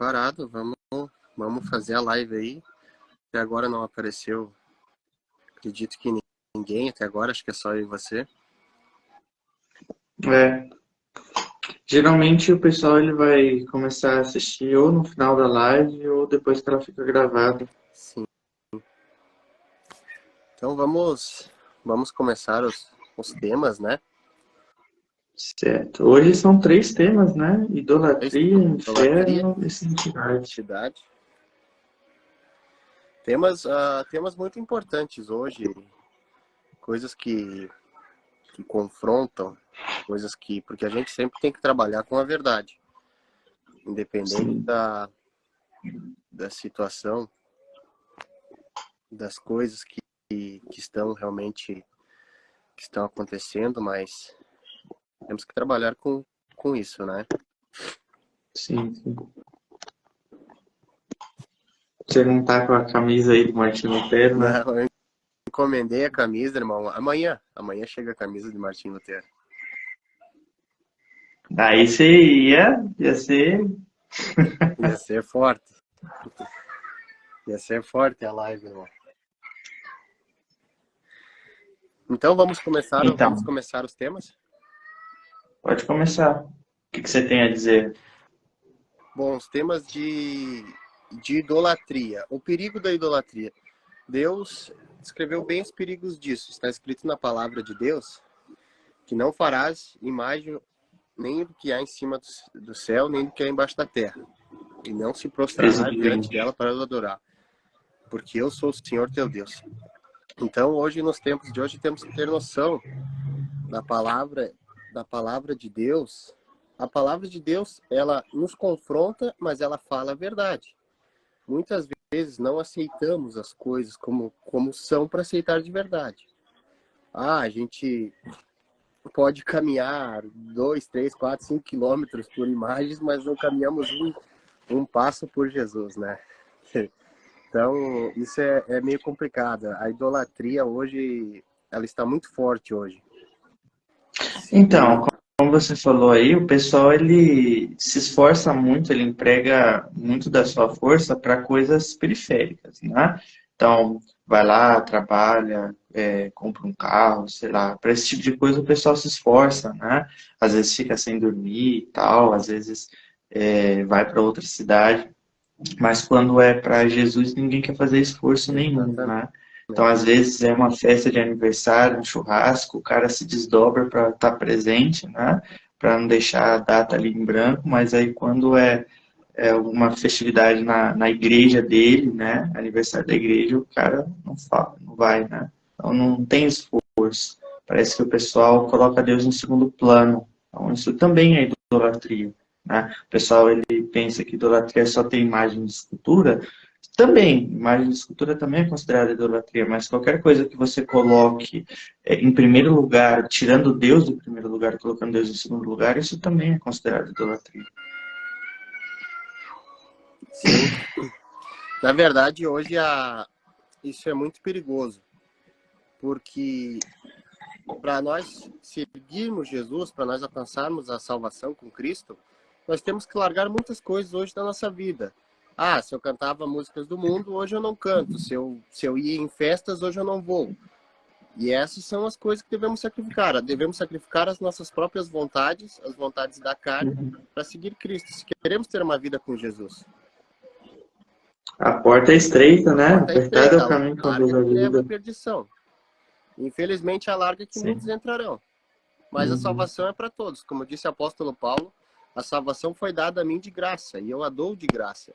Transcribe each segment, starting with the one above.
preparado. Vamos fazer a live aí. Até agora não apareceu, acredito que ninguém até agora, acho que é só eu e você. Geralmente o pessoal ele vai começar a assistir ou no final da live ou depois que ela fica gravada. Sim. Então vamos começar os temas, né? Certo. Hoje são 3 temas, né? Idolatria, Idolatria, inferno e santidade. santidade. Temas muito importantes hoje, coisas que confrontam, coisas que... Porque a gente sempre tem que trabalhar com a verdade, independente Sim. da situação, das coisas que estão realmente que estão acontecendo, mas temos que trabalhar com isso, né? Sim. Você não tá com a camisa aí do Martin Lutero, né? Não, eu encomendei a camisa, irmão. Amanhã chega a camisa de Martim Lutero. Daí você ia ser... Ia ser forte. Ia ser forte a live, irmão. Então vamos começar os temas? Pode começar. O que você tem a dizer? Bom, os temas de idolatria. O perigo da idolatria. Deus descreveu bem os perigos disso. Está escrito na palavra de Deus que não farás imagem nem do que há em cima do céu, nem do que há embaixo da terra. E não se prostrarás diante dela para adorar. Porque eu sou o Senhor teu Deus. Então, hoje, nos tempos de hoje, temos que ter noção da palavra de Deus. A palavra de Deus, ela nos confronta, mas ela fala a verdade. Muitas vezes não aceitamos as coisas como são para aceitar de verdade. A gente pode caminhar 2, 3, 4, 5 quilômetros por imagens, mas não caminhamos um passo por Jesus, né? Então, isso é meio complicado. A idolatria hoje, ela está muito forte hoje. Então, como você falou aí, o pessoal ele se esforça muito, ele emprega muito da sua força para coisas periféricas, né? Então, vai lá, trabalha, compra um carro, sei lá, para esse tipo de coisa o pessoal se esforça, né? Às vezes fica sem dormir e tal, às vezes vai para outra cidade, mas quando é para Jesus ninguém quer fazer esforço nenhum, Exatamente. né? Então, às vezes, é uma festa de aniversário, um churrasco, o cara se desdobra para estar presente, né? Para não deixar a data ali em branco, mas aí quando é uma festividade na igreja dele, né? Aniversário da igreja, o cara não fala, não vai, né? Então, não tem esforço. Parece que o pessoal coloca Deus em segundo plano. Então, isso também é idolatria, né? O pessoal, ele pensa que idolatria é só ter imagem de escultura. Também, imagem de escultura também é considerada idolatria, mas qualquer coisa que você coloque em primeiro lugar, tirando Deus do primeiro lugar, colocando Deus em segundo lugar, isso também é considerado idolatria. Sim. Na verdade, hoje isso é muito perigoso, porque para nós seguirmos Jesus, para nós alcançarmos a salvação com Cristo, nós temos que largar muitas coisas hoje da nossa vida. Se eu cantava músicas do mundo, hoje eu não canto. Se eu ia em festas, hoje eu não vou. E essas são as coisas que devemos sacrificar. Devemos sacrificar as nossas próprias vontades, as vontades da carne, para seguir Cristo. Se queremos ter uma vida com Jesus. A porta é estreita, né? A porta é Apertado é estreita, o caminho que conduz larga à que leva à vida. perdição. Infelizmente, a larga que Sim. muitos entrarão. Mas a salvação é para todos. Como disse o apóstolo Paulo, a salvação foi dada a mim de graça, e eu a dou de graça.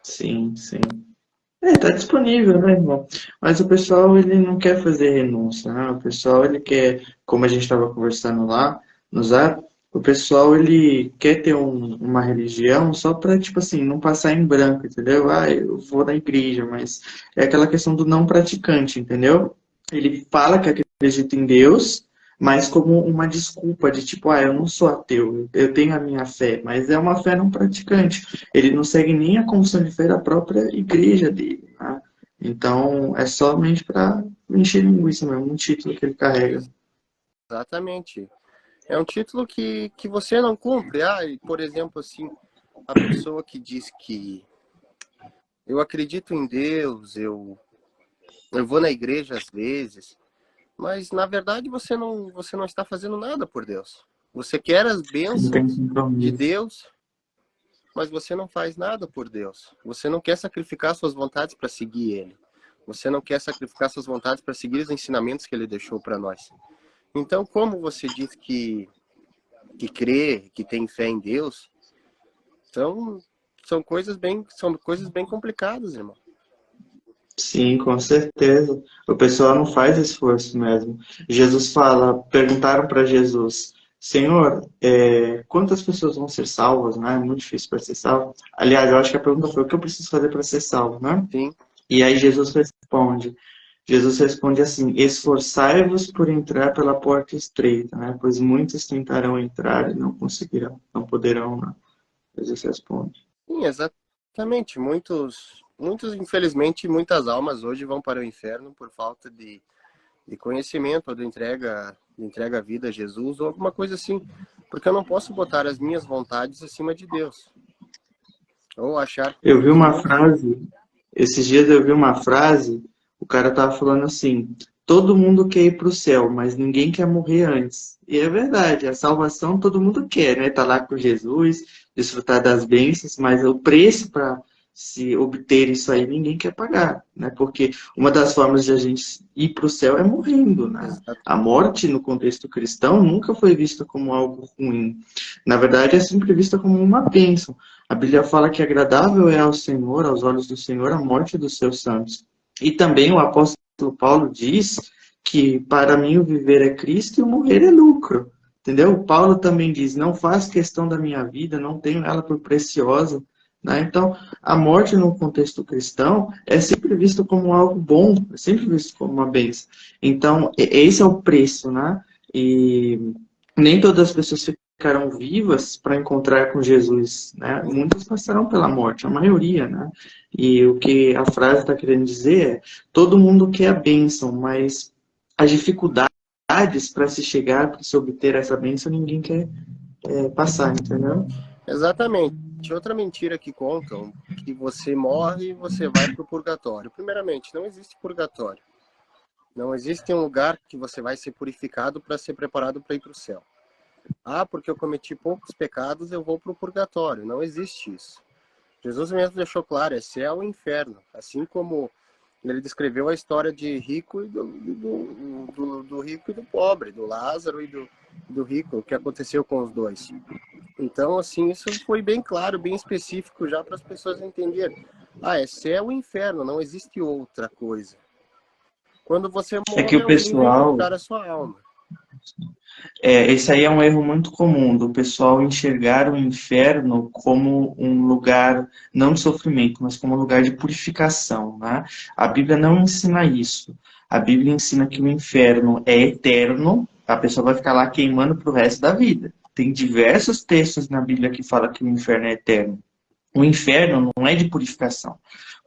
Sim, sim. Tá disponível, né, irmão? Mas o pessoal, ele não quer fazer renúncia, né? O pessoal, ele quer, como a gente estava conversando lá no Zap, o pessoal, ele quer ter uma religião só para, tipo assim, não passar em branco, entendeu? Eu vou na igreja, mas é aquela questão do não praticante, entendeu? Ele fala que acredita em Deus, mas como uma desculpa de tipo, eu não sou ateu, eu tenho a minha fé, mas é uma fé não praticante. Ele não segue nem a confissão de fé da própria igreja dele, né? Então, é somente para encher linguiça mesmo, um título que ele carrega. Exatamente. É um título que você não cumpre. Ah, e, por exemplo, assim, a pessoa que diz que eu acredito em Deus, eu vou na igreja às vezes, mas na verdade você não está fazendo nada por Deus. Você quer as Não tem bênçãos de compromisso. Deus, mas você não faz nada por Deus. Você não quer sacrificar suas vontades para seguir Ele. Você não quer sacrificar suas vontades para seguir os ensinamentos que Ele deixou para nós. Então, como você diz que crê, que tem fé em Deus, então são coisas bem complicadas, irmão. Sim, com certeza. O pessoal não faz esforço mesmo. Jesus fala, perguntaram para Jesus, Senhor, quantas pessoas vão ser salvas, né? É muito difícil para ser salvo. Aliás, eu acho que a pergunta foi o que eu preciso fazer para ser salvo, né? Sim, E aí Jesus responde assim, esforçai-vos por entrar pela porta estreita, né? Pois muitos tentarão entrar e não conseguirão, não poderão, né? Jesus responde. sim, exatamente. Infelizmente, muitas almas hoje vão para o inferno por falta de conhecimento, ou de entrega a vida a Jesus, ou alguma coisa assim. Porque eu não posso botar as minhas vontades acima de Deus. Ou achar Eu vi que uma Deus... frase, esses dias eu vi uma frase, o cara tava falando assim, todo mundo quer ir para o céu, mas ninguém quer morrer antes. E é verdade, a salvação todo mundo quer, né? Tá lá com Jesus, desfrutar das bênçãos, mas o preço para se obter isso aí ninguém quer pagar, né? Porque uma das formas de a gente ir para o céu é morrendo, né? A morte no contexto cristão nunca foi vista como algo ruim. Na verdade, é sempre vista como uma bênção. A Bíblia fala que agradável é ao Senhor, aos olhos do Senhor, a morte dos seus santos. E também o apóstolo Paulo diz que para mim o viver é Cristo e o morrer é lucro. Entendeu? Paulo também diz, não faz questão da minha vida, não tenho ela por preciosa. Né? Então, a morte no contexto cristão é sempre visto como algo bom, é sempre visto como uma bênção. Então, esse é o preço, né? E nem todas as pessoas ficarão vivas para encontrar com Jesus, né? Muitas passarão pela morte, a maioria, né? E o que a frase está querendo dizer é: todo mundo quer a bênção, mas as dificuldades para se chegar, para se obter essa bênção, ninguém quer passar, entendeu? Exatamente. Outra mentira que contam, que você morre e você vai para o purgatório. Primeiramente, não existe purgatório. Não existe um lugar que você vai ser purificado para ser preparado para ir para o céu. Ah, porque eu cometi poucos pecados, eu vou para o purgatório. Não existe isso. Jesus mesmo deixou claro, é céu e inferno. Assim como ele descreveu a história de rico e do rico e do pobre, do Lázaro e do rico, o que aconteceu com os dois. Então, assim, isso foi bem claro, bem específico já para as pessoas entenderem. Ah, é céu e inferno, não existe outra coisa. Quando você É que morre, o alguém vem pessoal, buscar a sua alma. esse aí é um erro muito comum, do pessoal enxergar o inferno como um lugar, não de sofrimento, mas como um lugar de purificação, né? A Bíblia não ensina isso. A Bíblia ensina que o inferno é eterno, a pessoa vai ficar lá queimando para o resto da vida. Tem diversos textos na Bíblia que falam que o inferno é eterno. O inferno não é de purificação,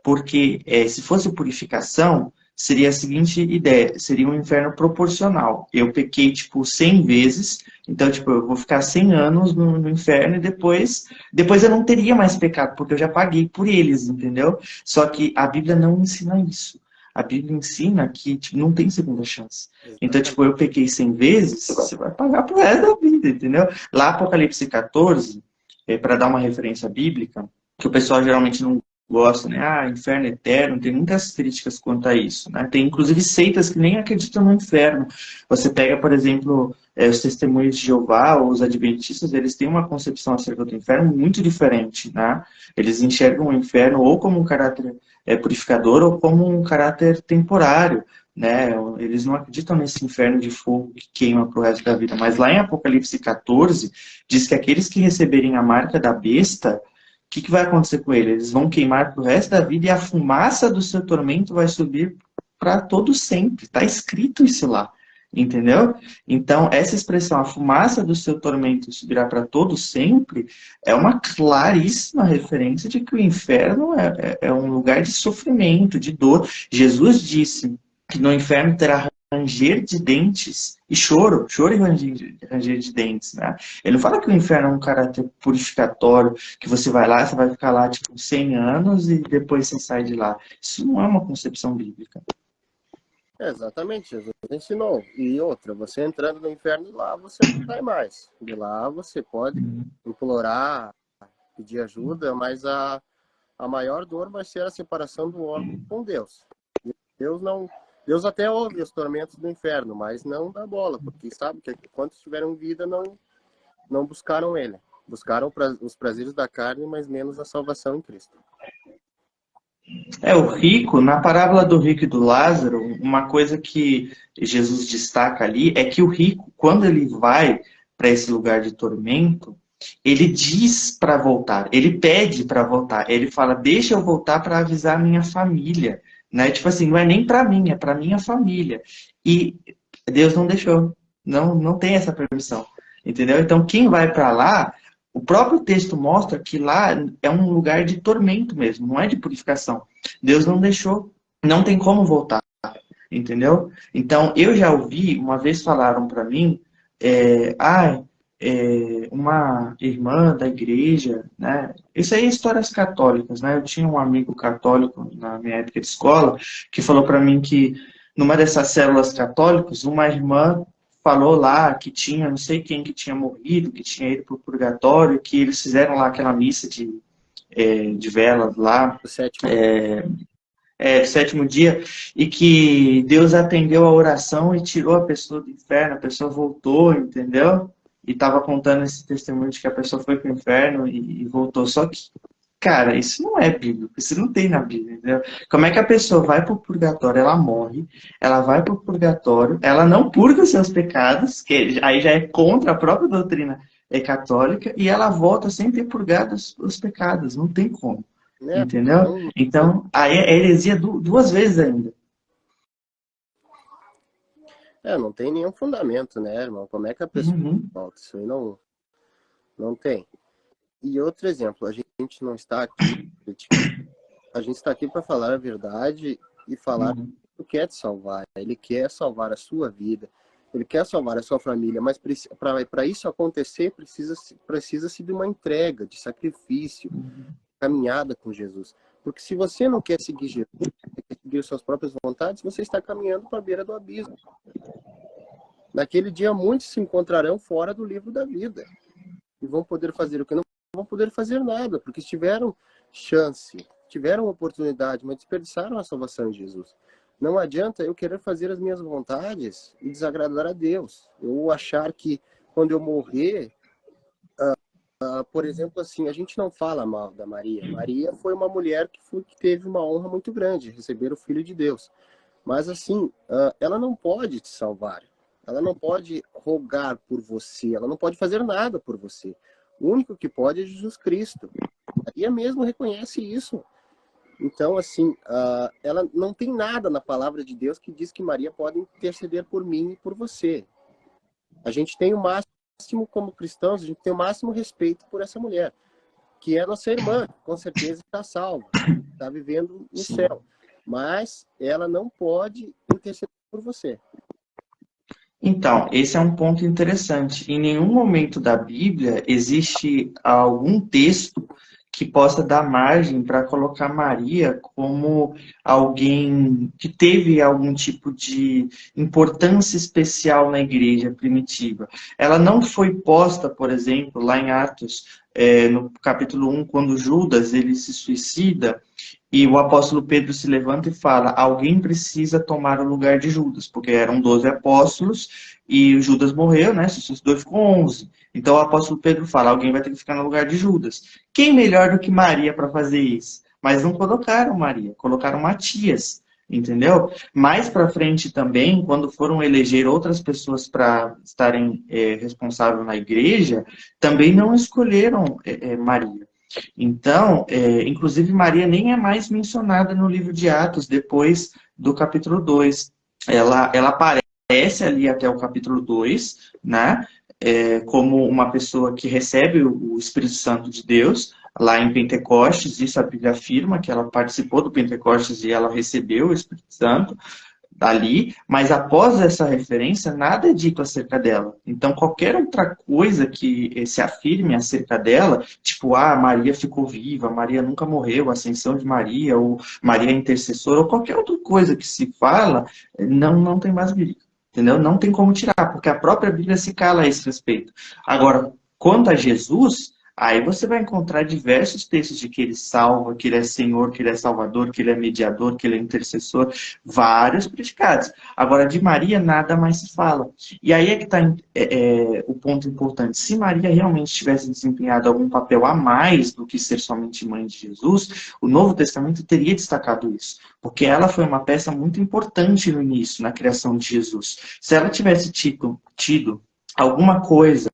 porque se fosse purificação, seria a seguinte ideia, seria um inferno proporcional. Eu pequei, tipo, 100 vezes, então, tipo, eu vou ficar 100 anos no inferno e depois eu não teria mais pecado, porque eu já paguei por eles, entendeu? Só que a Bíblia não ensina isso. A Bíblia ensina que tipo, não tem segunda chance. Então, tipo, eu pequei 100 vezes, você vai pagar pro resto da vida, entendeu? Lá, Apocalipse 14, para dar uma referência bíblica, que o pessoal geralmente não gosta, né? Ah, inferno eterno, tem muitas críticas quanto a isso, né? Tem inclusive seitas que nem acreditam no inferno. Você pega, por exemplo, os testemunhos de Jeová ou os adventistas, eles têm uma concepção acerca do inferno muito diferente, né? Eles enxergam o inferno ou como um caráter purificador ou como um caráter temporário, né? Eles não acreditam nesse inferno de fogo que queima para o resto da vida. Mas lá em Apocalipse 14, diz que aqueles que receberem a marca da besta, o que vai acontecer com eles? Eles vão queimar pro resto da vida e a fumaça do seu tormento vai subir para todo sempre. Está escrito isso lá, entendeu? Então, essa expressão, a fumaça do seu tormento subirá para todo sempre, é uma claríssima referência de que o inferno é um lugar de sofrimento, de dor. Jesus disse que no inferno terá ranger de dentes e choro e ranger de dentes, né? Ele não fala que o inferno é um caráter purificatório, que você vai lá, você vai ficar lá, tipo, 100 anos e depois você sai de lá. Isso não é uma concepção bíblica. Exatamente, Jesus ensinou. E outra, você entrando no inferno, lá você não sai mais. De lá você pode implorar, pedir ajuda, mas a maior dor vai ser a separação do homem com Deus. Deus não, Deus até ouve os tormentos do inferno, mas não dá bola, porque sabe que quantos tiveram vida não buscaram ele. Buscaram os prazeres da carne, mas menos a salvação em Cristo. O rico, na parábola do rico e do Lázaro, uma coisa que Jesus destaca ali é que o rico, quando ele vai para esse lugar de tormento, ele diz para voltar, ele pede para voltar, ele fala, deixa eu voltar para avisar a minha família, né? Tipo assim, não é nem para mim, é para minha família. E Deus não deixou, não tem essa permissão, entendeu? Então quem vai para lá, o próprio texto mostra que lá é um lugar de tormento mesmo, não é de purificação. Deus não deixou, não tem como voltar, entendeu? Então eu já ouvi, uma vez falaram para mim, uma irmã da igreja, né? Isso aí é histórias católicas, né? Eu tinha um amigo católico na minha época de escola que falou para mim que numa dessas células católicas, uma irmã falou lá que tinha, não sei quem que tinha morrido, que tinha ido para o purgatório, que eles fizeram lá aquela missa de velas lá, O sétimo. do sétimo dia, e que Deus atendeu a oração e tirou a pessoa do inferno, a pessoa voltou, entendeu? E estava contando esse testemunho de que a pessoa foi para o inferno e voltou. Só que, cara, isso não é bíblico, isso não tem na Bíblia, entendeu? Como é que a pessoa vai para o purgatório, ela morre, ela vai para o purgatório, ela não purga os seus pecados, que aí já é contra a própria doutrina católica, e ela volta sem ter purgado os pecados, não tem como, entendeu? Então, aí é heresia duas vezes ainda. Não tem nenhum fundamento, né, irmão? Como é que a pessoa volta? Isso aí não tem. E outro exemplo, a gente não está aqui, a gente está aqui para falar a verdade e falar que ele quer te salvar. Ele quer salvar a sua vida, ele quer salvar a sua família, mas para isso acontecer, precisa-se de uma entrega, de sacrifício, caminhada com Jesus. Porque se você não quer seguir Jesus, quer seguir suas próprias vontades, você está caminhando para a beira do abismo. Naquele dia, muitos se encontrarão fora do livro da vida. E vão poder fazer o que não vão poder fazer nada, porque tiveram chance, tiveram oportunidade, mas desperdiçaram a salvação de Jesus. Não adianta eu querer fazer as minhas vontades e desagradar a Deus. Eu achar que quando eu morrer, por exemplo, assim, a gente não fala mal da Maria. Maria foi uma mulher que teve uma honra muito grande, receber o Filho de Deus. Mas assim, ela não pode te salvar. Ela não pode rogar por você. Ela não pode fazer nada por você. O único que pode é Jesus Cristo. Maria mesmo reconhece isso. Então, assim, ela não tem nada na palavra de Deus que diz que Maria pode interceder por mim e por você. A gente tem o máximo, como cristãos, a gente tem o máximo respeito por essa mulher, que é nossa irmã, com certeza está salva, está vivendo no céu. Mas ela não pode interceder por você. Então, esse é um ponto interessante. Em nenhum momento da Bíblia existe algum texto que possa dar margem para colocar Maria como alguém que teve algum tipo de importância especial na igreja primitiva. Ela não foi posta, por exemplo, lá em Atos, no capítulo 1, quando Judas ele se suicida, e o apóstolo Pedro se levanta e fala, alguém precisa tomar o lugar de Judas, porque eram 12 apóstolos e Judas morreu, né? Se suicidou e ficou 11. Então o apóstolo Pedro fala, alguém vai ter que ficar no lugar de Judas. Quem melhor do que Maria para fazer isso? Mas não colocaram Maria, colocaram Matias, entendeu? Mais para frente também, quando foram eleger outras pessoas para estarem responsáveis na igreja, também não escolheram Maria. Então, inclusive Maria nem é mais mencionada no livro de Atos, depois do capítulo 2. Ela aparece ali até o capítulo 2, né? Como uma pessoa que recebe o Espírito Santo de Deus, lá em Pentecostes, isso a Bíblia afirma, que ela participou do Pentecostes e ela recebeu o Espírito Santo. dali, mas após essa referência, nada é dito acerca dela. Então, qualquer outra coisa que se afirme acerca dela, tipo, Maria ficou viva, Maria nunca morreu, a ascensão de Maria, ou Maria é intercessora, ou qualquer outra coisa que se fala, não tem base bíblica, entendeu? Não tem como tirar, porque a própria Bíblia se cala a esse respeito. Agora, quanto a Jesus, aí você vai encontrar diversos textos de que ele salva, que ele é Senhor, que ele é Salvador, que ele é mediador, que ele é intercessor, vários predicados. Agora, de Maria, nada mais se fala. E aí é que está o ponto importante. Se Maria realmente tivesse desempenhado algum papel a mais do que ser somente mãe de Jesus, o Novo Testamento teria destacado isso. Porque ela foi uma peça muito importante no início, na criação de Jesus. Se ela tivesse tido alguma coisa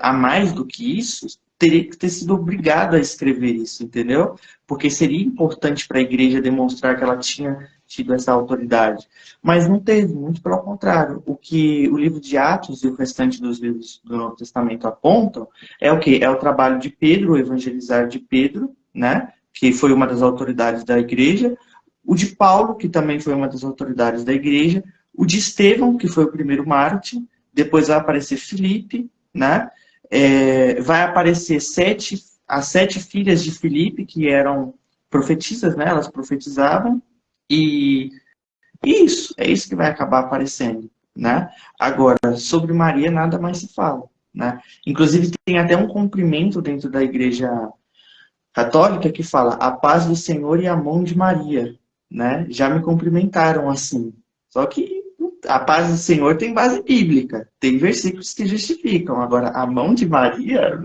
a mais do que isso, teria que ter sido obrigado a escrever isso, entendeu? Porque seria importante para a igreja demonstrar que ela tinha tido essa autoridade. Mas não teve, muito pelo contrário. O que o livro de Atos e o restante dos livros do Novo Testamento apontam é o quê? É o trabalho de Pedro, o evangelizar de Pedro, né? Que foi uma das autoridades da igreja, o de Paulo, que também foi uma das autoridades da igreja, o de Estevão, que foi o primeiro mártir, depois vai aparecer Filipe, né? Vai aparecer as 7 filhas de Filipe, que eram profetisas, né? Elas profetizavam, e é isso que vai acabar aparecendo, né? Agora, sobre Maria, nada mais se fala, né? Inclusive, tem até um cumprimento dentro da igreja católica que fala a paz do Senhor e a mão de Maria, né? Já me cumprimentaram assim. Só que a paz do Senhor tem base bíblica, tem versículos que justificam. Agora, a mão de Maria,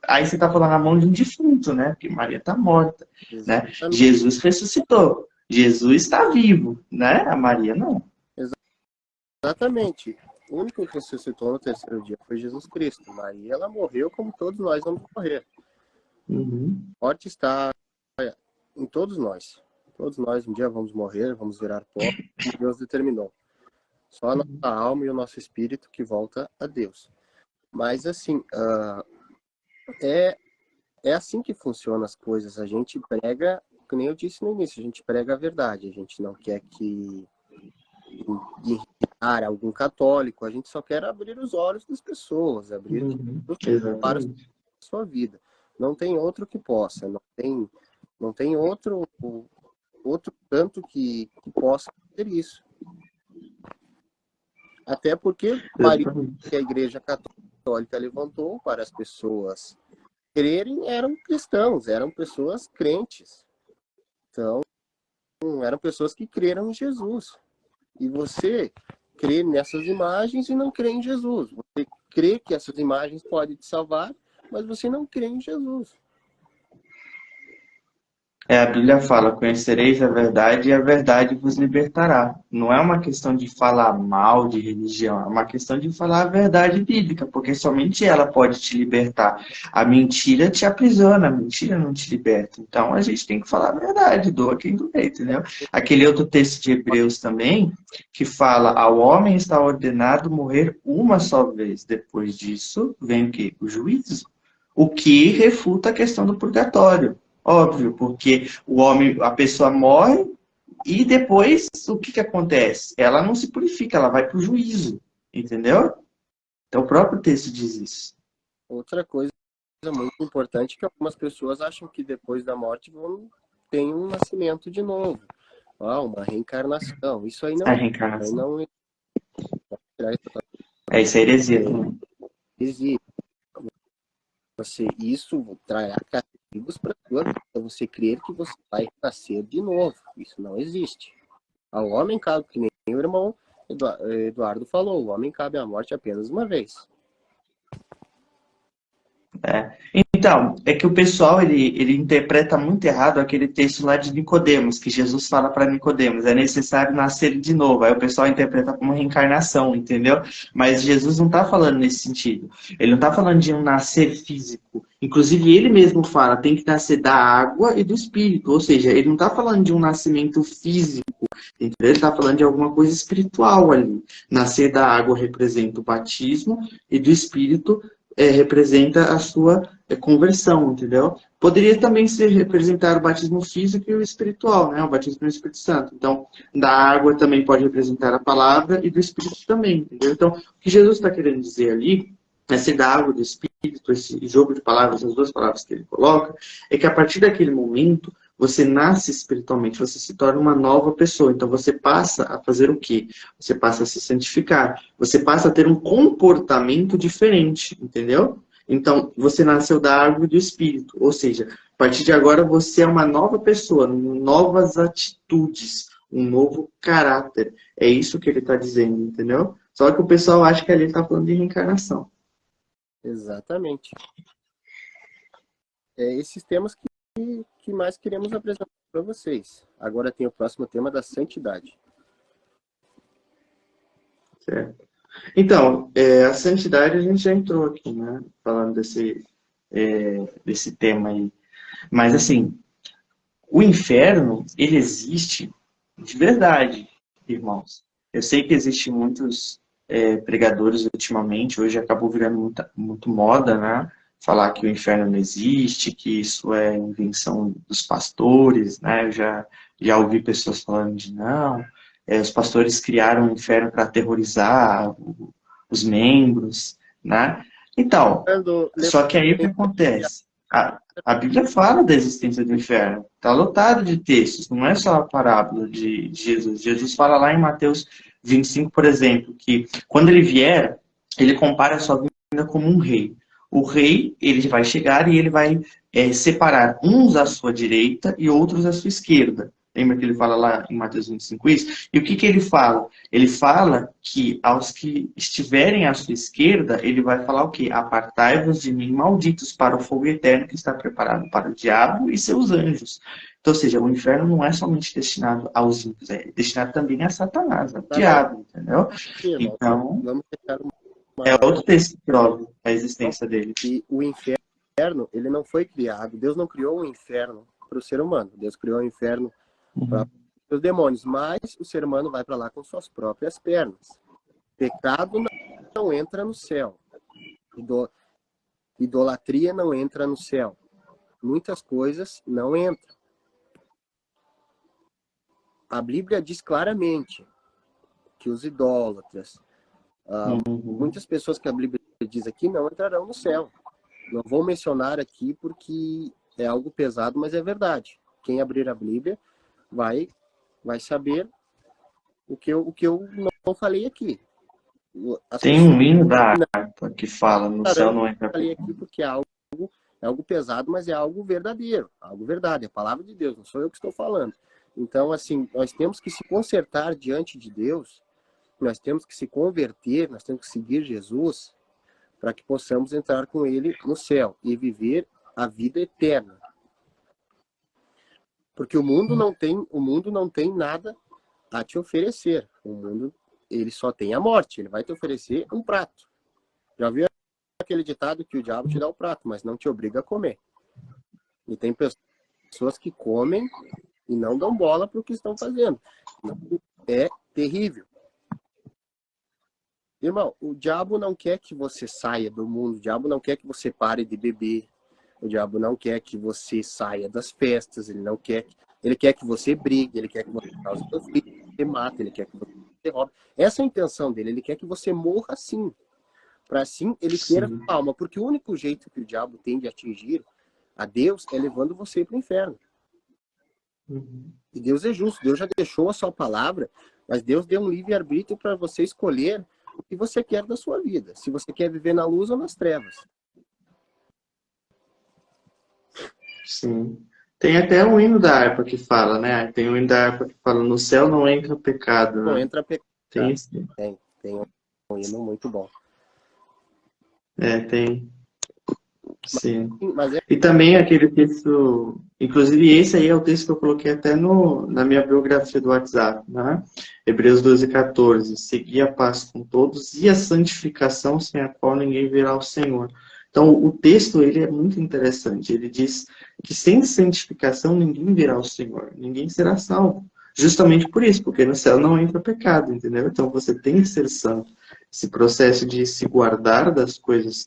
aí você está falando a mão de um defunto, né? Porque Maria está morta, né? Jesus ressuscitou, Jesus está vivo, né? A Maria não. Exatamente. O único que ressuscitou no terceiro dia foi Jesus Cristo. Maria, ela morreu como todos nós vamos morrer. Uhum. A morte está em todos nós. Todos nós um dia vamos morrer, vamos virar pó, como Deus determinou. Só a nossa alma e o nosso espírito que volta a Deus. Mas assim, é assim que funcionam as coisas. A gente prega, como eu disse no início, a gente prega a verdade. A gente não quer que irritar algum católico, a gente só quer abrir os olhos das pessoas, abrir para a sua vida. Não tem outro que possa, não tem outro tanto que possa fazer isso. Até porque Maria, que a Igreja Católica levantou para as pessoas crerem, eram cristãos, eram pessoas crentes. Então, eram pessoas que creram em Jesus. E você crê nessas imagens e não crê em Jesus. Você crê que essas imagens podem te salvar, mas você não crê em Jesus. A Bíblia fala, conhecereis a verdade e a verdade vos libertará. Não é uma questão de falar mal de religião, é uma questão de falar a verdade bíblica, porque somente ela pode te libertar. A mentira te aprisiona, a mentira não te liberta. Então a gente tem que falar a verdade, doa quem doer, entendeu? Aquele outro texto de Hebreus também, que fala, ao homem está ordenado morrer uma só vez. Depois disso, vem o quê? O juízo. O que refuta a questão do purgatório. Óbvio, porque a pessoa morre e depois o que acontece? Ela não se purifica, ela vai para o juízo, entendeu? Então o próprio texto diz isso. Outra coisa muito importante é que algumas pessoas acham que depois da morte ter um nascimento de novo. Uma reencarnação. Isso aí não A reencarnação. Isso é heresia também. Existe. Isso trará castigos para a sua vida. Você crer que você vai nascer de novo. Isso não existe. Ao homem cabe, que nem o irmão Eduardo falou, o homem cabe a morte apenas uma vez. Então, é que o pessoal ele interpreta muito errado aquele texto lá de Nicodemos, que Jesus fala para Nicodemos, é necessário nascer de novo. Aí o pessoal interpreta como reencarnação, entendeu? Mas Jesus não está falando nesse sentido. Ele não está falando de um nascer físico. Inclusive, ele mesmo fala, tem que nascer da água e do espírito. Ou seja, ele não está falando de um nascimento físico, entendeu? Ele está falando de alguma coisa espiritual ali. Nascer da água representa o batismo e do espírito representa a sua conversão, entendeu? Poderia também ser representar o batismo físico e o espiritual, né? O batismo no Espírito Santo. Então, da água também pode representar a palavra e do Espírito também, entendeu? Então, o que Jesus está querendo dizer ali, esse da água e do Espírito, esse jogo de palavras, as duas palavras que ele coloca, é que a partir daquele momento, você nasce espiritualmente, você se torna uma nova pessoa. Então, você passa a fazer o quê? Você passa a se santificar. Você passa a ter um comportamento diferente, entendeu? Então, você nasceu da árvore do Espírito. Ou seja, a partir de agora, você é uma nova pessoa, novas atitudes, um novo caráter. É isso que ele está dizendo, entendeu? Só que o pessoal acha que ali ele está falando de reencarnação. Exatamente. É esses temas que mais queremos apresentar para vocês. Agora tem o próximo tema da santidade. Certo. Então, a santidade a gente já entrou aqui, né? Falando desse tema aí. Mas, assim, o inferno, ele existe de verdade, irmãos. Eu sei que existem muitos pregadores ultimamente, hoje acabou virando muito moda, né? Falar que o inferno não existe, que isso é invenção dos pastores, né? Eu já ouvi pessoas falando de não, os pastores criaram o inferno para aterrorizar os membros, né? Então, só que aí o que acontece? A Bíblia fala da existência do inferno, está lotado de textos, não é só a parábola de Jesus. Jesus fala lá em Mateus 25, por exemplo, que quando ele vier, ele compara a sua vinda como um rei. O rei, ele vai chegar e ele vai separar uns à sua direita e outros à sua esquerda. Lembra que ele fala lá em Mateus 25 isso? E o que ele fala? Ele fala que aos que estiverem à sua esquerda, ele vai falar o quê? Apartai-vos de mim, malditos, para o fogo eterno que está preparado para o diabo e seus anjos. Então, ou seja, o inferno não é somente destinado aos ímpios, é destinado também a Satanás, ao diabo, entendeu? Então, vamos deixar é outro texto que prova a existência dele. E o inferno, ele não foi criado. Deus não criou o inferno para o ser humano. Deus criou o inferno para os demônios. Mas o ser humano vai para lá com suas próprias pernas. Pecado não entra no céu. Idolatria não entra no céu. Muitas coisas não entram. A Bíblia diz claramente que os idólatras, muitas pessoas que a Bíblia diz aqui não entrarão no céu. Não vou mencionar aqui porque é algo pesado, mas é verdade. Quem abrir a Bíblia vai saber o que eu não falei aqui. Tem um hino da harpa que fala, no céu não entra. Eu falei aqui porque é algo pesado, mas é algo verdadeiro. Algo verdade, é a palavra de Deus, não sou eu que estou falando. Então, assim, nós temos que se consertar diante de Deus, nós temos que se converter, nós temos que seguir Jesus para que possamos entrar com Ele no céu e viver a vida eterna. Porque o mundo não tem nada a te oferecer. O mundo, ele só tem a morte. Ele vai te oferecer um prato. Já viu aquele ditado que o diabo te dá o prato, mas não te obriga a comer? E tem pessoas que comem e não dão bola para o que estão fazendo. É terrível. Irmão, o diabo não quer que você saia do mundo. O diabo não quer que você pare de beber. O diabo não quer que você saia das festas. Ele quer que você brigue. Ele quer que você cause conflito, que você mate. Ele quer que você roube. Essa é a intenção dele. Ele quer que você morra assim. Para assim ele queira a alma. Porque o único jeito que o diabo tem de atingir a Deus é levando você para o inferno. E Deus é justo. Deus já deixou a sua palavra, mas Deus deu um livre-arbítrio para você escolher o que você quer da sua vida. Se você quer viver na luz ou nas trevas. Sim. Tem até um hino da harpa que fala, né? Tem um hino da harpa que fala, no céu não entra pecado. Não né? entra pecado. Tem um hino muito bom. Tem. Sim. Mas E também aquele texto, inclusive esse aí é o texto que eu coloquei até na minha biografia do WhatsApp, né? Hebreus 12:14, segui a paz com todos e a santificação sem a qual ninguém verá o Senhor. Então o texto ele é muito interessante, ele diz que sem santificação ninguém verá o Senhor, ninguém será salvo. Justamente por isso, porque no céu não entra pecado, entendeu? Então você tem que ser santo. Esse processo de se guardar das coisas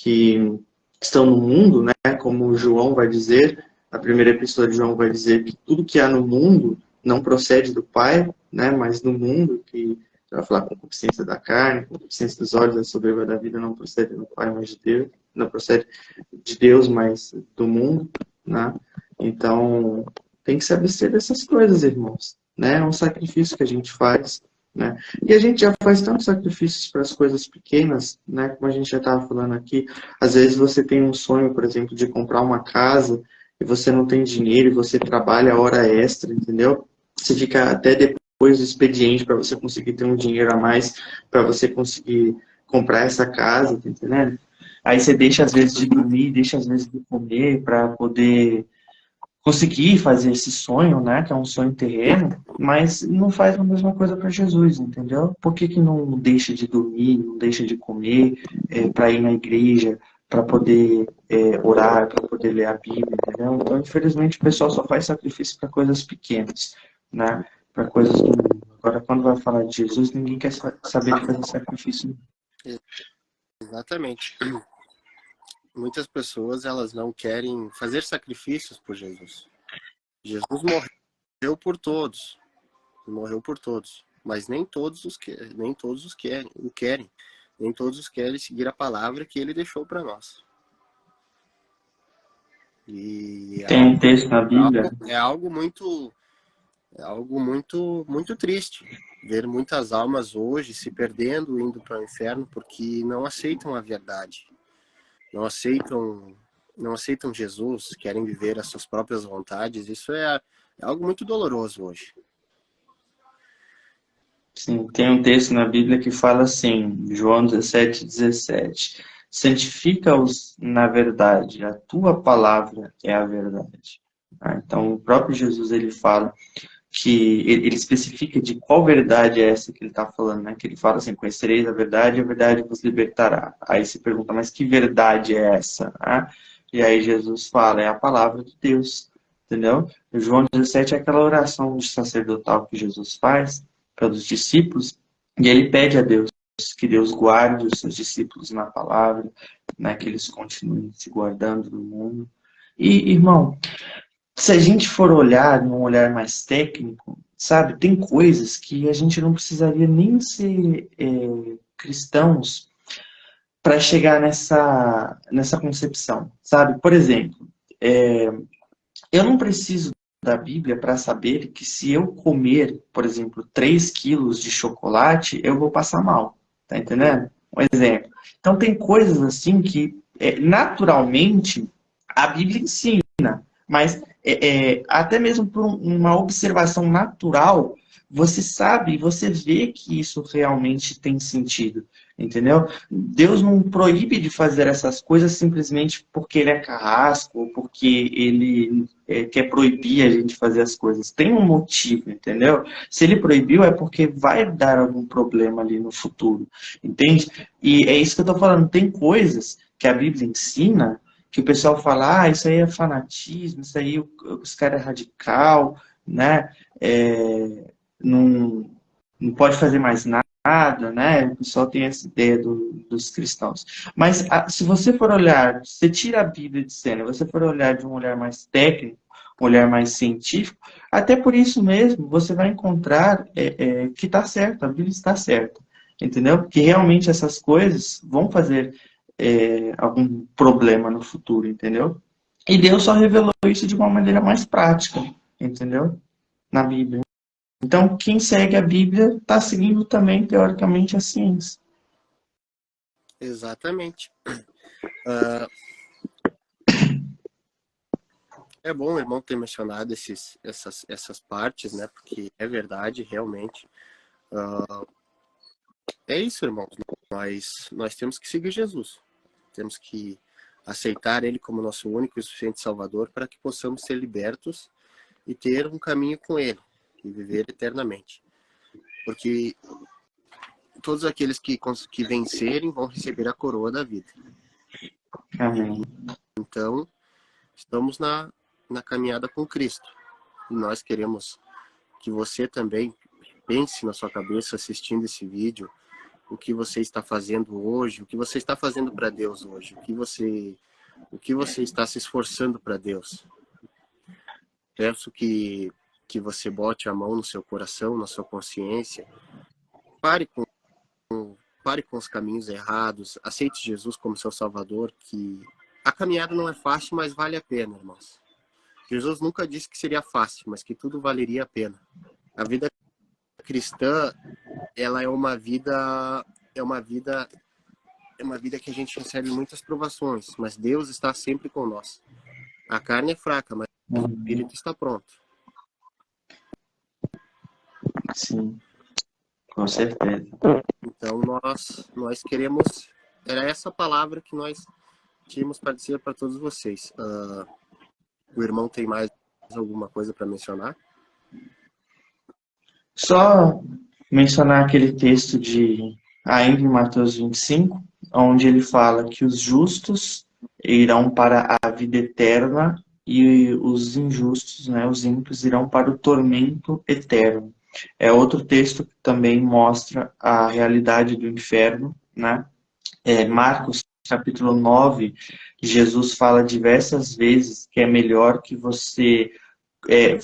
que estão no mundo, né? Como João vai dizer, a primeira epístola de João vai dizer que tudo que há no mundo não procede do Pai, né? Mas do mundo, que vai falar concupiscência da carne, concupiscência dos olhos, a soberba da vida não procede do Pai, mas de Deus, não procede de Deus, mas do mundo, né? Então, tem que se abster dessas coisas, irmãos, né? É um sacrifício que a gente faz, né? E a gente já faz tantos sacrifícios para as coisas pequenas, né? Como a gente já estava falando aqui, às vezes você tem um sonho, por exemplo, de comprar uma casa e você não tem dinheiro e você trabalha hora extra, entendeu? Você fica até depois do expediente para você conseguir ter um dinheiro a mais, para você conseguir comprar essa casa, tá entendendo? Aí você deixa às vezes de dormir, deixa às vezes de comer para poder conseguir fazer esse sonho, né, que é um sonho terreno, mas não faz a mesma coisa para Jesus, entendeu? Por que que não deixa de dormir, não deixa de comer, para ir na igreja, para poder orar, para poder ler a Bíblia, entendeu? Então, infelizmente, o pessoal só faz sacrifício para coisas pequenas, né, para coisas do mundo. Agora, quando vai falar de Jesus, ninguém quer saber de fazer sacrifício. Exatamente. Muitas pessoas, elas não querem fazer sacrifícios por Jesus. Jesus morreu por todos, mas nem todos o querem, nem todos querem seguir a palavra que ele deixou para nós. E Tem um texto na Bíblia. é algo muito triste ver muitas almas hoje se perdendo, indo para o inferno porque não aceitam a verdade, não aceitam Jesus, querem viver as suas próprias vontades. Isso é algo muito doloroso hoje. Sim, tem um texto na Bíblia que fala assim, João 17:17. Santifica-os na verdade, a tua palavra é a verdade. Então, o próprio Jesus, ele fala que, ele especifica de qual verdade é essa que ele está falando, né? Que ele fala assim, conhecereis a verdade vos libertará. Aí se pergunta, mas que verdade é essa? E aí Jesus fala, é a palavra de Deus, entendeu? João 17 é aquela oração de sacerdotal que Jesus faz pelos discípulos, e ele pede a Deus que Deus guarde os seus discípulos na palavra, né, que eles continuem se guardando no mundo. E, irmão, se a gente for olhar num olhar mais técnico, sabe, tem coisas que a gente não precisaria nem ser cristãos para chegar nessa concepção, sabe? Por exemplo, eu não preciso da Bíblia para saber que se eu comer, por exemplo, 3 quilos de chocolate, eu vou passar mal. Tá entendendo? Um exemplo. Então, tem coisas assim que, naturalmente, a Bíblia ensina, mas até mesmo por uma observação natural, você sabe, você vê que isso realmente tem sentido, entendeu? Deus não proíbe de fazer essas coisas simplesmente porque ele é carrasco, ou porque ele quer proibir a gente fazer as coisas. Tem um motivo, entendeu? Se ele proibiu é porque vai dar algum problema ali no futuro, entende? E é isso que eu tô falando. Tem coisas que a Bíblia ensina que o pessoal fala, isso aí é fanatismo, isso aí os caras é radical, né? Não, não pode fazer mais nada, né? O pessoal tem essa ideia dos cristãos. Mas se você for olhar, você tira a Bíblia de cena, você for olhar de um olhar mais técnico, um olhar mais científico, até por isso mesmo você vai encontrar que está certo, a Bíblia está certa, entendeu? Que realmente essas coisas vão fazer algum problema no futuro, entendeu? E Deus só revelou isso de uma maneira mais prática, entendeu? Na Bíblia. Então, quem segue a Bíblia está seguindo também, teoricamente, a ciência. Exatamente. É bom o irmão ter mencionado essas partes, né? Porque é verdade, realmente. É isso, irmãos. Nós temos que seguir Jesus. Temos que aceitar Ele como nosso único e suficiente Salvador para que possamos ser libertos e ter um caminho com Ele e viver eternamente. Porque todos aqueles que vencerem vão receber a coroa da vida. Amém. Então, estamos na caminhada com Cristo. E nós queremos que você também pense na sua cabeça assistindo esse vídeo, o que você está fazendo hoje, o que você está fazendo para Deus hoje, o que você está se esforçando para Deus. Peço que você bote a mão no seu coração, na sua consciência, pare com pare com os caminhos errados, aceite Jesus como seu Salvador, que a caminhada não é fácil, mas vale a pena, irmãos. Jesus nunca disse que seria fácil, mas que tudo valeria a pena. A vida cristã, ela é uma vida que a gente recebe muitas provações, mas Deus está sempre com nós. A carne é fraca, mas o espírito está pronto. Sim, com certeza. Então nós queremos, era essa palavra que nós tínhamos para dizer para todos vocês. O irmão tem mais alguma coisa para mencionar? Só mencionar aquele texto ainda em Mateus 25, onde ele fala que os justos irão para a vida eterna e os injustos, né, os ímpios, irão para o tormento eterno. É outro texto que também mostra a realidade do inferno, né? Marcos, capítulo 9, Jesus fala diversas vezes que é melhor que você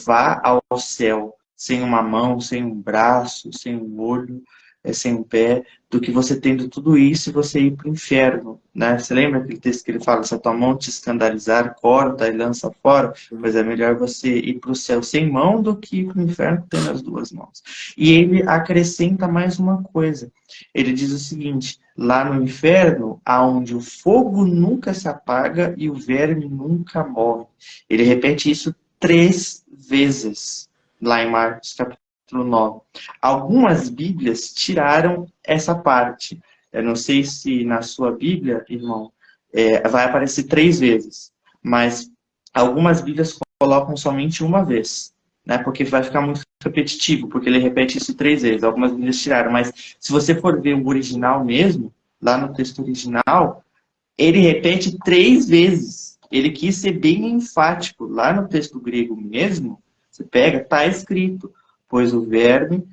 vá ao céu sem uma mão, sem um braço, sem um olho, sem um pé, do que você tendo tudo isso e você ir para o inferno, né? Você lembra aquele texto que ele fala, se a tua mão te escandalizar, corta e lança fora? Pois é melhor você ir para o céu sem mão do que ir para o inferno tendo as duas mãos. E ele acrescenta mais uma coisa. Ele diz o seguinte, lá no inferno, aonde o fogo nunca se apaga e o verme nunca morre. Ele repete isso 3 vezes, lá em Marcos, capítulo 9. Algumas Bíblias tiraram essa parte. Eu não sei se na sua Bíblia, irmão, vai aparecer 3 vezes, mas algumas Bíblias colocam somente uma vez, né? Porque vai ficar muito repetitivo, porque ele repete isso 3 vezes. Algumas Bíblias tiraram, mas se você for ver o original mesmo, lá no texto original, ele repete 3 vezes. Ele quis ser bem enfático. Lá no texto grego mesmo, você pega, está escrito, pois o verme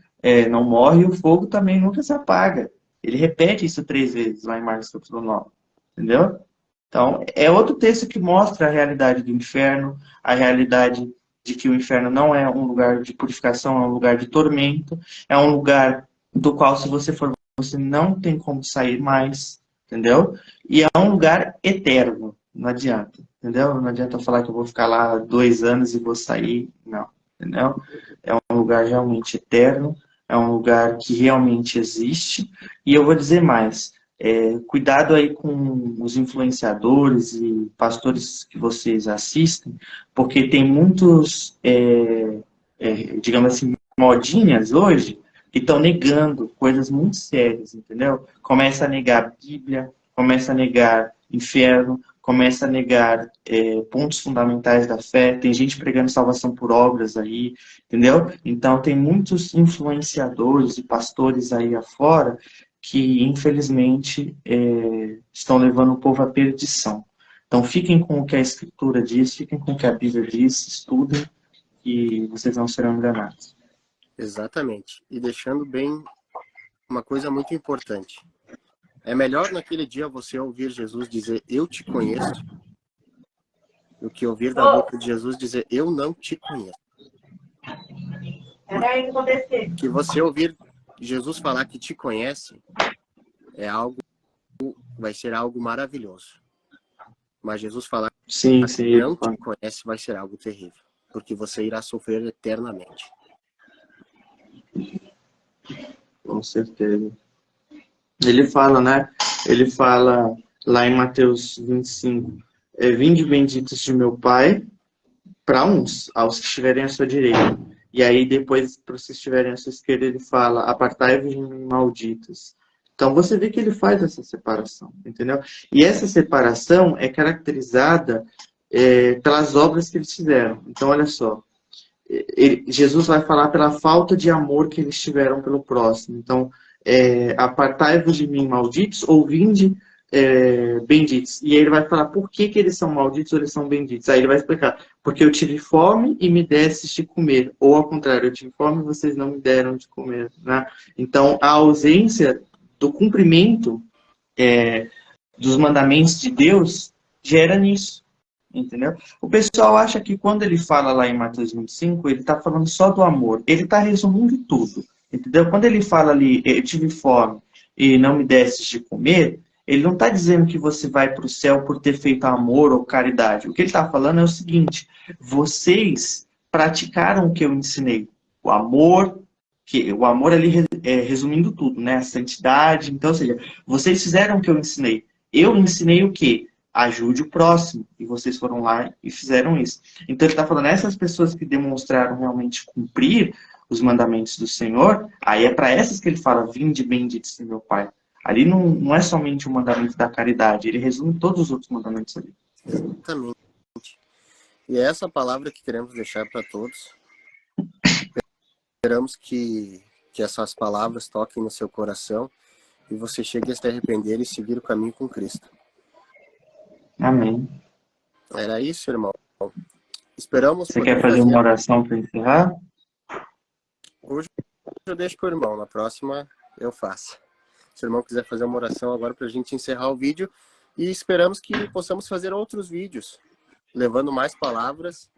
não morre e o fogo também nunca se apaga. Ele repete isso 3 vezes lá em Marcos capítulo 9. Entendeu? Então, é outro texto que mostra a realidade do inferno, a realidade de que o inferno não é um lugar de purificação, é um lugar de tormento, é um lugar do qual, se você for, você não tem como sair mais, entendeu? E é um lugar eterno, não adianta, entendeu? Não adianta falar que eu vou ficar lá 2 anos e vou sair, não, entendeu? É um lugar realmente eterno, é um lugar que realmente existe, e eu vou dizer mais, cuidado aí com os influenciadores e pastores que vocês assistem, porque tem muitos, digamos assim, modinhas hoje, que estão negando coisas muito sérias, entendeu? Começa a negar a Bíblia, começa a negar inferno, começa a negar pontos fundamentais da fé, tem gente pregando salvação por obras aí, entendeu? Então tem muitos influenciadores e pastores aí afora que, infelizmente, estão levando o povo à perdição. Então fiquem com o que a Escritura diz, fiquem com o que a Bíblia diz, estudem e vocês não serão enganados. Exatamente. E deixando bem uma coisa muito importante. É melhor naquele dia você ouvir Jesus dizer, eu te conheço, do que ouvir da boca de Jesus dizer, eu não te conheço. Que você ouvir Jesus falar que te conhece, vai ser algo maravilhoso. Mas Jesus falar que não te conhece vai ser algo terrível. Porque você irá sofrer eternamente. Com certeza. Ele fala, né? Ele fala lá em Mateus 25, vinde benditos de meu Pai, para uns, aos que estiverem à sua direita. E aí depois, para os que estiverem à sua esquerda, ele fala, apartai-vos de mim, malditos. Então você vê que ele faz essa separação, entendeu? E essa separação é caracterizada pelas obras que eles fizeram. Então olha só, Jesus vai falar pela falta de amor que eles tiveram pelo próximo. Então, apartai-vos de mim, malditos, ou vinde benditos. E aí ele vai falar por que eles são malditos ou eles são benditos. Aí ele vai explicar, porque eu tive fome e me destes de comer. Ou ao contrário, eu tive fome e vocês não me deram de comer. Né? Então, a ausência do cumprimento dos mandamentos de Deus gera nisso, entendeu? O pessoal acha que quando ele fala lá em Mateus 25, ele está falando só do amor. Ele está resumindo tudo, entendeu? Quando ele fala ali, eu tive fome e não me destes de comer, ele não está dizendo que você vai para o céu por ter feito amor ou caridade. O que ele está falando é o seguinte: vocês praticaram o que eu ensinei. O amor, o amor ali resumindo tudo, né? A santidade. Então, ou seja, vocês fizeram o que eu ensinei. Eu ensinei o quê? Ajude o próximo. E vocês foram lá e fizeram isso. Então ele está falando, essas pessoas que demonstraram realmente cumprir os mandamentos do Senhor, aí é para essas que ele fala, vinde benditos de meu Pai. Ali não é somente o mandamento da caridade, ele resume todos os outros mandamentos ali. Exatamente. E é essa palavra que queremos deixar para todos. Esperamos que essas palavras toquem no seu coração e você chegue a se arrepender e seguir o caminho com Cristo. Amém. Era isso, irmão. Esperamos Você quer fazer uma oração para encerrar? Hoje eu deixo com o irmão, na próxima eu faço. Se o irmão quiser fazer uma oração agora para a gente encerrar o vídeo, e esperamos que possamos fazer outros vídeos, levando mais palavras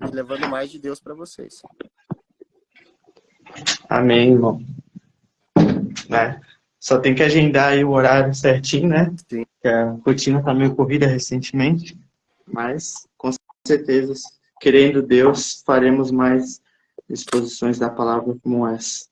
e levando mais de Deus para vocês. Amém, irmão. Só tem que agendar aí o horário certinho, né? Sim. Que a rotina tá meio corrida recentemente, mas com certeza, querendo Deus, faremos mais exposições da palavra como essa.